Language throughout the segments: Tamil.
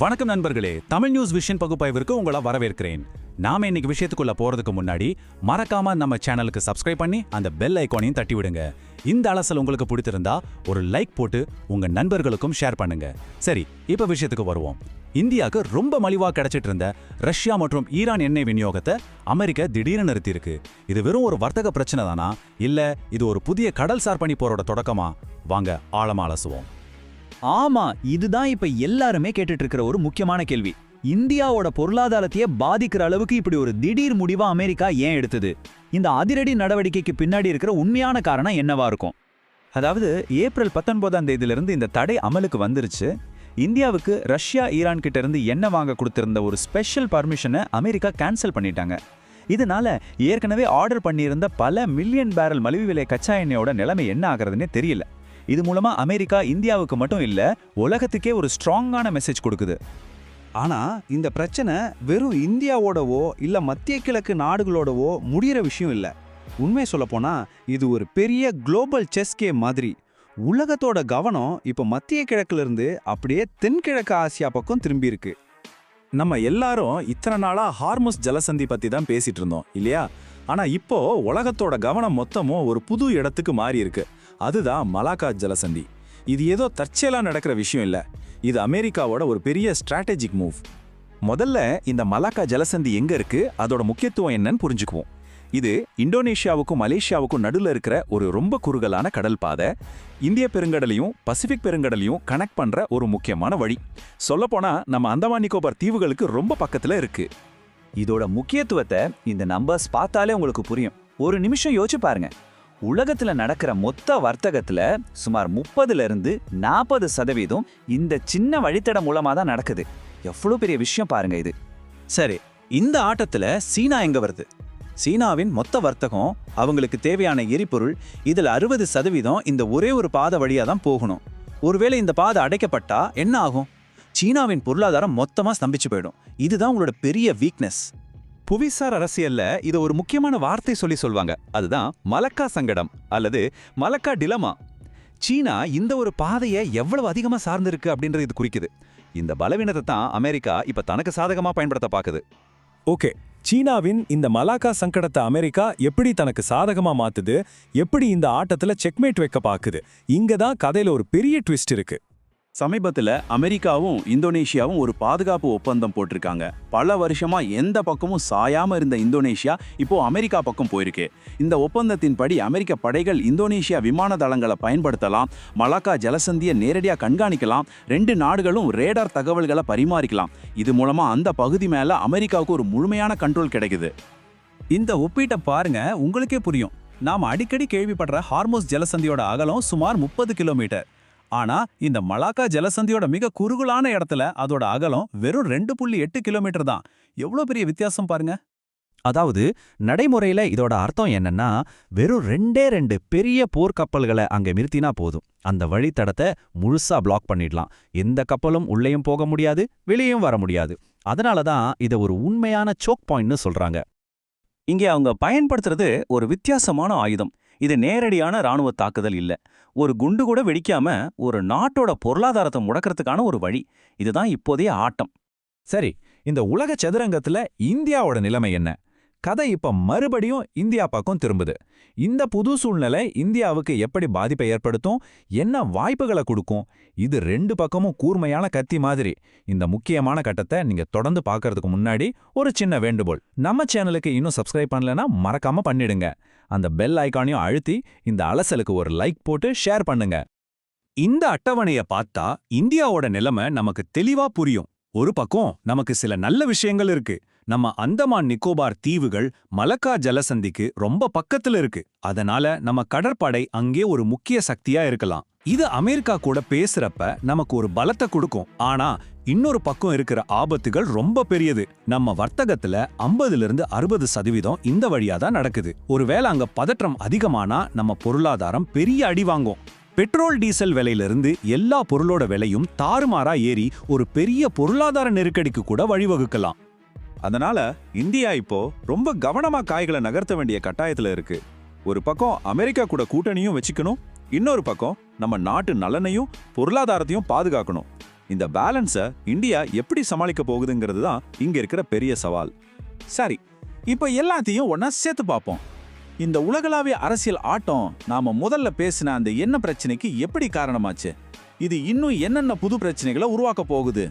வணக்கம் நண்பர்களே, தமிழ் நியூஸ் விஷன் பகுப்பாய்விற்கு உங்களை வரவேற்கிறேன். நாம இன்னைக்கு விஷயத்துக்குள்ள போறதுக்கு முன்னாடி மறக்காம நம்ம சேனலுக்கு சப்ஸ்கிரைப் பண்ணி அந்த பெல் ஐகானையும் தட்டி விடுங்க. இந்த அலசல் உங்களுக்கு பிடித்திருந்தா ஒரு லைக் போட்டு உங்க நண்பர்களுக்கும் ஷேர் பண்ணுங்க. சரி, இப்ப விஷயத்துக்கு வருவோம். இந்தியாவுக்கு ரொம்ப மலிவா கிடைச்சிட்டு இருந்த ரஷ்யா மற்றும் ஈரான் எண்ணெய் விநியோகத்தை அமெரிக்கா திடீர்னு நிறுத்தியிருக்கு. இது வெறும் ஒரு வர்த்தக பிரச்சனை தானா, இல்ல இது ஒரு புதிய கடல்சார் பனி போரோட தொடக்கமா? வாங்க ஆழமா அலசுவோம். ஆமா, இதுதான் இப்ப எல்லாருமே கேட்டுட்டு இருக்கிற ஒரு முக்கியமான கேள்வி. இந்தியாவோட பொருளாதாரத்தையே பாதிக்கிற அளவுக்கு இப்படி ஒரு திடீர் முடிவா அமெரிக்கா ஏன் எடுத்தது? இந்த அதிரடி நடவடிக்கைக்கு பின்னாடி இருக்கிற உண்மையான காரணம் என்னவா இருக்கும்? அதாவது ஏப்ரல் 19ஆம் தேதியிலிருந்து இந்த தடை அமலுக்கு வந்துருச்சு. இந்தியாவுக்கு ரஷ்யா ஈரான் கிட்ட இருந்து எண்ணெய் வாங்க கொடுத்திருந்த ஒரு ஸ்பெஷல் பர்மிஷனை அமெரிக்கா கேன்சல் பண்ணிட்டாங்க. இதனால ஏற்கனவே ஆர்டர் பண்ணியிருந்த பல மில்லியன் பேரல் மலிவு விலை கச்சா எண்ணெயோட நிலைமை என்ன ஆகிறதுனே தெரியல. இது மூலமா அமெரிக்கா இந்தியாவுக்கு மட்டும் இல்ல, உலகத்துக்கே ஒரு ஸ்ட்ராங்கான மெசேஜ் கொடுக்குது. ஆனா இந்த பிரச்சனை வெறும் இந்தியாவோடவோ இல்ல மத்திய கிழக்கு நாடுகளோடவோ முடிகிற விஷயம் இல்ல. உண்மை சொல்லப்போனா இது ஒரு பெரிய குளோபல் செஸ் கேம் மாதிரி. உலகத்தோட கவனம் இப்ப மத்திய கிழக்குல இருந்து அப்படியே தென்கிழக்கு ஆசியா பக்கம் திரும்பி இருக்கு. நம்ம எல்லாரும் இத்தனை நாளா ஹார்முஸ் ஜலசந்தி பத்தி தான் பேசிட்டு இருந்தோம் இல்லையா? ஆனா இப்போ உலகத்தோட கவனம் மொத்தமும் ஒரு புது இடத்துக்கு மாறி இருக்கு. அதுதான் மலாக்கா ஜலசந்தி. இது ஏதோ தற்செயலா நடக்கிற விஷயம் இல்ல, இது அமெரிக்காவோட ஒரு பெரிய ஸ்ட்ராட்டஜிக் மூவ். முதல்ல இந்த மலாக்கா ஜலசந்தி எங்க இருக்கு, அதோட முக்கியத்துவம் என்னன்னு புரிஞ்சுக்குவோம். இது இந்தோனேஷியாவுக்கும் மலேசியாவுக்கும் நடுவில் இருக்கிற ஒரு ரொம்ப குறுகலான கடல் பாதை. இந்திய பெருங்கடலையும் பசிபிக் பெருங்கடலையும் கனெக்ட் பண்ற ஒரு முக்கியமான வழி. சொல்லப்போனா நம்ம அந்தமான் நிக்கோபார் தீவுகளுக்கு ரொம்ப பக்கத்துல இருக்கு. இதோட முக்கியத்துவத்தை இந்த நம்பர்ஸ் பார்த்தாலே உங்களுக்கு புரியும். ஒரு நிமிஷம் யோசிச்சு பாருங்க. உலகத்துல நடக்கிற மொத்த வர்த்தகத்துல சுமார் 30% இந்த சின்ன வழித்தடம் மூலமா தான் நடக்குது. எவ்வளவு பெரிய விஷயம் பாருங்க இது. சரி, இந்த ஆட்டத்துல சீனா எங்க வருது? சீனாவின் மொத்த வர்த்தகம், அவங்களுக்கு தேவையான எரிபொருள், இதுல 60% இந்த ஒரே ஒரு பாதை வழியா தான் போகணும். ஒருவேளை இந்த பாதை அடைக்கப்பட்டா என்ன ஆகும்? சீனாவின் பொருளாதாரம் மொத்தமா ஸ்தம்பிச்சு போயிடும். இதுதான் உங்களோட பெரிய வீக்னஸ். புவிசார் அரசியல்ல இதை ஒரு முக்கியமான வார்த்தை சொல்லுவாங்க. அதுதான் மலக்கா சங்கடம் அல்லது மலக்கா டிலமா. சீனா இந்த ஒரு பாதையை எவ்வளவு அதிகமா சார்ந்திருக்கு அப்படின்றது இது குறிக்குது. இந்த பலவீனத்தை தான் அமெரிக்கா இப்ப தனக்கு சாதகமா பயன்படுத்த பாக்குது. ஓகே, சீனாவின் இந்த மலாக்கா சங்கடத்தை அமெரிக்கா எப்படி தனக்கு சாதகமா மாத்துது, எப்படி இந்த ஆட்டத்துல செக்மேட் வைக்க பாக்குது? இங்கதான் கதையில ஒரு பெரிய ட்விஸ்ட் இருக்கு. சமீபத்தில் அமெரிக்காவும் இந்தோனேஷியாவும் ஒரு பாதுகாப்பு ஒப்பந்தம் போட்டிருக்காங்க. பல வருஷமா எந்த பக்கமும் சாயாம இருந்த இந்தோனேஷியா இப்போ அமெரிக்கா பக்கம் போயிருக்கு. இந்த ஒப்பந்தத்தின்படி அமெரிக்க படைகள் இந்தோனேஷியா விமான தளங்களை பயன்படுத்தலாம், மலாக்கா ஜலசந்தியை நேரடியாக கண்காணிக்கலாம், 2 நாடுகளும் ரேடார் தகவல்களை பரிமாறிக்கலாம். இது மூலமா அந்த பகுதி மேல அமெரிக்காவுக்கு ஒரு முழுமையான கண்ட்ரோல் கிடைக்குது. இந்த ஒப்பீட்டை பாருங்க, உங்களுக்கே புரியும். நாம் அடிக்கடி கேள்விப்படுற ஹார்முஸ் ஜலசந்தியோட அகலம் சுமார் 30 கிலோமீட்டர். ஆனா இந்த மலாக்கா ஜலசந்தியோட மிக குறுகலான இடத்துல அதோட அகலம் வெறும் 2.8 கிலோமீட்டர் தான். எவ்வளவு பெரிய வித்தியாசம் பாருங்க. அதாவது நடைமுறையில இதோட அர்த்தம் என்னன்னா, வெறும் 2 பெரிய போர்க்கப்பல்களை அங்க நிறுத்தினா போதும், அந்த வழித்தடத்தை முழுசா பிளாக் பண்ணிடலாம். எந்த கப்பலும் உள்ளேயும் போக முடியாது, வெளியும் வர முடியாது. அதனாலதான் இதை ஒரு உண்மையான சோக் பாயிண்ட்னு சொல்றாங்க. இங்கே அவங்க பயன்படுத்துறது ஒரு வித்தியாசமான ஆயுதம். இது நேரடியான ராணுவ தாக்குதல் இல்ல, ஒரு குண்டு கூட வெடிக்காம ஒரு நாட்டோட பொருளாதாரத்தை முடக்கிறதுக்கான ஒரு வழி. இதுதான் இப்போதைய ஆட்டம். சரி, இந்த உலக சதுரங்கத்துல இந்தியாவோட நிலைமை என்ன? கதை இப்ப மறுபடியும் இந்தியா பக்கம் திரும்புது. இந்த புது சூழ்நிலை இந்தியாவுக்கு எப்படி பாதிப்பை ஏற்படுத்தும், என்ன வாய்ப்புகளை கொடுக்கும்? இது 2 பக்கமும் கூர்மையான கத்தி மாதிரி. இந்த முக்கியமான கட்டத்தை நீங்க தொடர்ந்து பார்க்கறதுக்கு முன்னாடி ஒரு சின்ன வேண்டுகோள். நம்ம சேனலுக்கு இன்னும் சப்ஸ்கிரைப் பண்ணலன்னா மறக்காம பண்ணிடுங்க. அந்த பெல் ஐகானையும் அழுத்தி இந்த அலசலுக்கு ஒரு லைக் போட்டு ஷேர் பண்ணுங்க. இந்த அட்டவணையை பார்த்தா இந்தியாவோட நிலைமை நமக்கு தெளிவா புரியும். ஒரு பக்கம் நமக்கு சில நல்ல விஷயங்கள் இருக்கு. நம்ம அந்தமான் நிக்கோபார் தீவுகள் மலக்கா ஜலசந்திக்கு ரொம்ப பக்கத்துல இருக்கு. அதனால நம்ம கடற்படை அங்கே ஒரு முக்கிய சக்தியா இருக்கலாம். இது அமெரிக்கா கூட பேசுறப்ப நமக்கு ஒரு பலத்தை கொடுக்கும். ஆனா இன்னொரு பக்கம் இருக்கிற ஆபத்துகள் ரொம்ப பெரியது. நம்ம வர்த்தகத்துல 50-60% இந்த வழியா தான் நடக்குது. ஒருவேளை அங்க பதற்றம் அதிகமானா நம்ம பொருளாதாரம் பெரிய அடி வாங்கும். பெட்ரோல் டீசல் விலையிலிருந்து எல்லா பொருளோட விலையும் தாறுமாறா ஏறி ஒரு பெரிய பொருளாதார நெருக்கடிக்கு கூட வழிவகுக்கலாம். அதனால இந்தியா இப்போ ரொம்ப கவனமா காய்களை நகர்த்த வேண்டிய கட்டாயத்துல இருக்கு. ஒரு பக்கம் அமெரிக்கா கூட கூட்டணியும் வச்சுக்கணும், இன்னொரு பக்கம் நம்ம நாட்டு நலனையும் பொருளாதாரத்தையும் பாதுகாக்கணும். இந்த பேலன்ஸை இந்தியா எப்படி சமாளிக்க போகுதுங்கிறது தான் இங்க இருக்கிற பெரிய சவால். சரி, இப்போ எல்லாத்தையும் ஒண்ணா சேர்த்து பார்ப்போம். இந்த உலகளாவிய அரசியல் ஆட்டம் நாம முதல்ல பேசின அந்த எண்ணெய் பிரச்சனைக்கு எப்படி காரணமாச்சு? இது இன்னும் என்னென்ன புது பிரச்சனைகளை உருவாக்க போகுது?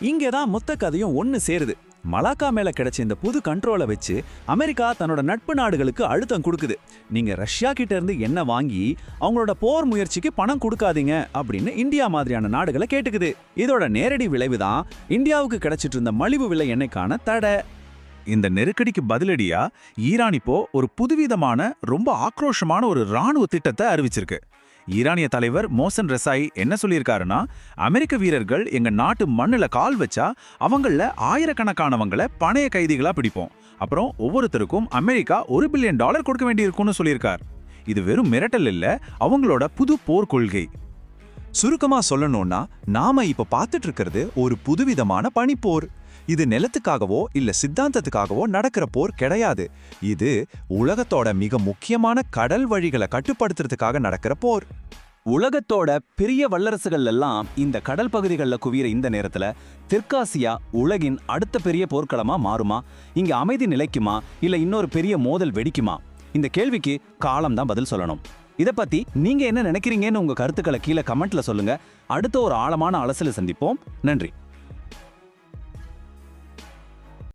இங்கதான் மொத்த கதையும் ஒன்னு சேருது. மலாக்கா மேல கிடைச்ச இந்த புது கண்ட்ரோலை வச்சு அமெரிக்கா தன்னோட நட்பு நாடுகளுக்கு அழுத்தம் கொடுக்குது. நீங்க ரஷ்யா கிட்ட இருந்து எண்ணெய் வாங்கி அவங்களோட போர் முயற்சிக்கு பணம் கொடுக்காதீங்க அப்படின்னு இந்தியா மாதிரியான நாடுகளை கேட்டுக்குது. இதோட நேரடி விளைவுதான் இந்தியாவுக்கு கிடைச்சிட்டு இருந்த மலிவு விலை எண்ணெய்க்கான தடை. இந்த நெருக்கடிக்கு பதிலடியா ஈரான் இப்போ ஒரு புதுவிதமான ரொம்ப ஆக்ரோஷமான ஒரு ராணுவ திட்டத்தை அறிவிச்சிருக்கு. ஈரானிய தலைவர் மோசன் ரெசாயி என்ன சொல்லியிருக்காருன்னா, அமெரிக்க வீரர்கள் எங்க நாட்டு மண்ணுல கால் வச்சா அவங்கள ஆயிரக்கணக்கானவங்களை பணைய கைதிகளா பிடிப்போம். அப்புறம் ஒவ்வொருத்தருக்கும் அமெரிக்கா $1 பில்லியன் கொடுக்க வேண்டியிருக்கும்னு சொல்லியிருக்கார். இது வெறும் மிரட்டல் இல்ல, அவங்களோட புது போர் கொள்கை. சுருக்கமா சொல்லணும்னா நாம இப்ப பார்த்துட்டு இருக்கிறது ஒரு புதுவிதமான பனிப்போர். இது நிலத்துக்காகவோ இல்ல சித்தாந்தத்துக்காகவோ நடக்கிற போர் கிடையாது. இது உலகத்தோட மிக முக்கியமான கடல் வழிகளை கட்டுப்படுத்துறதுக்காக நடக்கிற போர். உலகத்தோட பெரிய வல்லரசுகள் எல்லாம் இந்த கடல் பகுதிகளில் குவியிற இந்த நேரத்துல தெற்காசியா உலகின் அடுத்த பெரிய போர்க்களமா மாறுமா? இங்க அமைதி நிலைக்குமா இல்ல இன்னொரு பெரிய மோதல் வெடிக்குமா? இந்த கேள்விக்கு காலம் தான் பதில் சொல்லணும். இதை பத்தி நீங்க என்ன நினைக்கிறீங்கன்னு உங்க கருத்துக்களை கீழே கமெண்ட்ல சொல்லுங்க. அடுத்த ஒரு ஆழமான அலசலை சந்திப்போம். நன்றி.